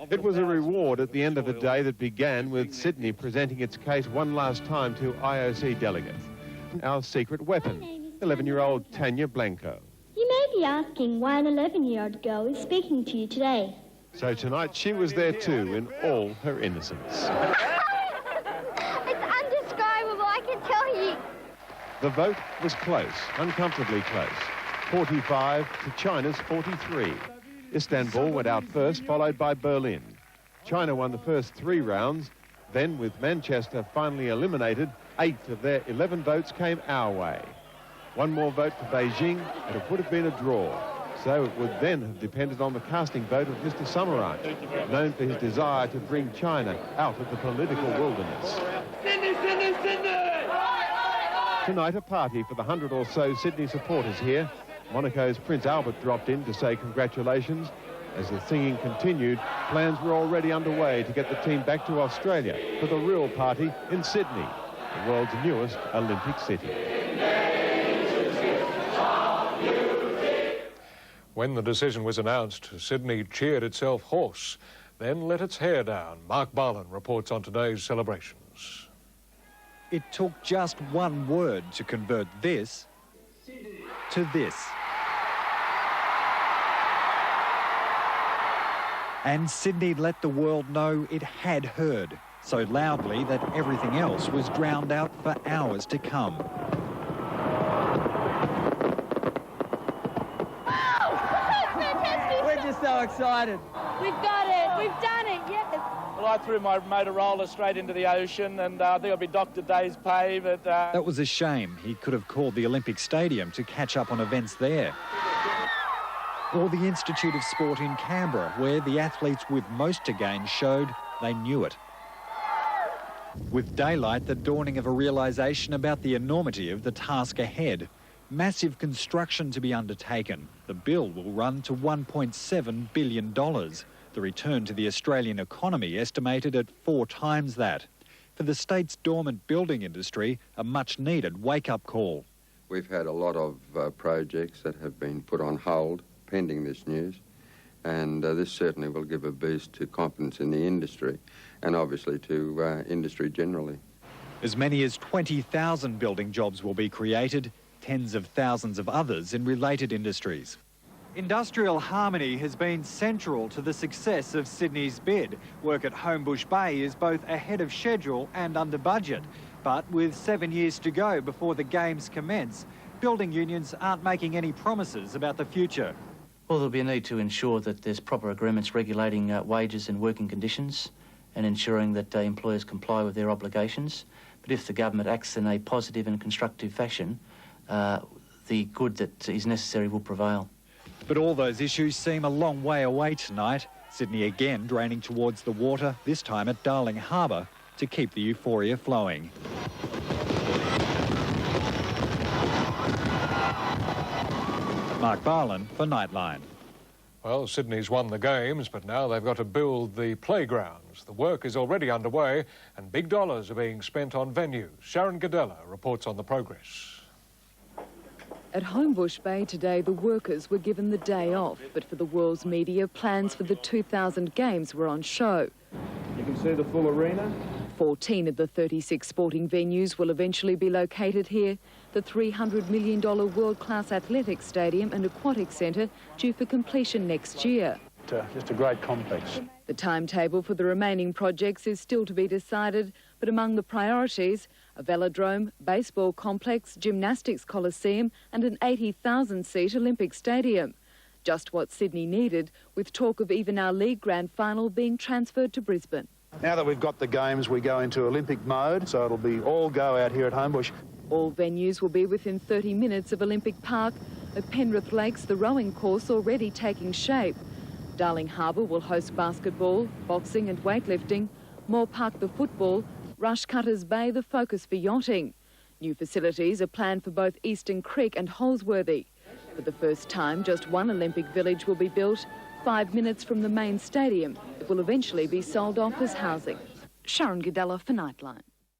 It was a reward at the end of a day that began with Sydney presenting its case one last time to IOC delegates. Our secret weapon, 11-year-old Tanya Blanco. You may be asking why an 11-year-old girl is speaking to you today. So tonight she was there too in all her innocence. It's undescribable, I can tell you. The vote was close, uncomfortably close. 45 to China's 43. Istanbul went out first, followed by Berlin. China won the first 3 rounds. Then, with Manchester finally eliminated, 8 of their 11 votes came our way. One more vote for Beijing, and it would have been a draw. So it would then have depended on the casting vote of Mr. Samaranch, known for his desire to bring China out of the political wilderness. Sydney, Sydney, Sydney! Tonight, a party for the 100 or so Sydney supporters here. Monaco's Prince Albert dropped in to say congratulations. As the singing continued, plans were already underway to get the team back to Australia for the real party in Sydney, the world's newest Olympic city. When the decision was announced, Sydney cheered itself hoarse, then let its hair down. Mark Barlin reports on today's celebrations. It took just one word to convert this to this. And Sydney let the world know it had heard, so loudly that everything else was drowned out for hours to come. We're just so excited. We've got it. We've done it, yes. Well, I threw my Motorola straight into the ocean, and I think I'll be docked a day's pay, but... That was a shame. He could have called the Olympic Stadium to catch up on events there. Or the Institute of Sport in Canberra, where the athletes with most to gain showed they knew it. With daylight, the dawning of a realisation about the enormity of the task ahead. Massive construction to be undertaken. The bill will run to $1.7 billion. The return to the Australian economy estimated at 4 times that. For the state's dormant building industry, a much-needed wake-up call. We've had a lot of projects that have been put on hold pending this news, and this certainly will give a boost to confidence in the industry and obviously to industry generally. As many as 20,000 building jobs will be created, tens of thousands of others in related industries. Industrial harmony has been central to the success of Sydney's bid. Work at Homebush Bay is both ahead of schedule and under budget. But with 7 years to go before the Games commence, building unions aren't making any promises about the future. Well, there'll be a need to ensure that there's proper agreements regulating wages and working conditions and ensuring that employers comply with their obligations. But if the government acts in a positive and constructive fashion, the good that is necessary will prevail. But all those issues seem a long way away tonight. Sydney again draining towards the water, this time at Darling Harbour, to keep the euphoria flowing. Mark Barlin for Nightline. Well, Sydney's won the Games, but now they've got to build the playgrounds. The work is already underway and big dollars are being spent on venues. Sharon Gadella reports on the progress. At Homebush Bay today, the workers were given the day off, but for the world's media, plans for the 2000 Games were on show. You can see the full arena. 14 of the 36 sporting venues will eventually be located here. The $300 million world-class athletics stadium and aquatic centre due for completion next year. Just a great complex. The timetable for the remaining projects is still to be decided, but among the priorities, a velodrome, baseball complex, gymnastics coliseum and an 80,000-seat Olympic stadium. Just what Sydney needed, with talk of even our league grand final being transferred to Brisbane. Now that we've got the Games, we go into Olympic mode, so it'll be all go out here at Homebush. All venues will be within 30 minutes of Olympic Park. At Penrith Lakes, the rowing course already taking shape. Darling Harbour will host basketball, boxing and weightlifting. Moore Park the football. Rushcutters Bay the focus for yachting. New facilities are planned for both Eastern Creek and Holsworthy. For the first time, just one Olympic village will be built. 5 minutes from the main stadium. It will eventually be sold off as housing. Sharon Gadella for Nightline.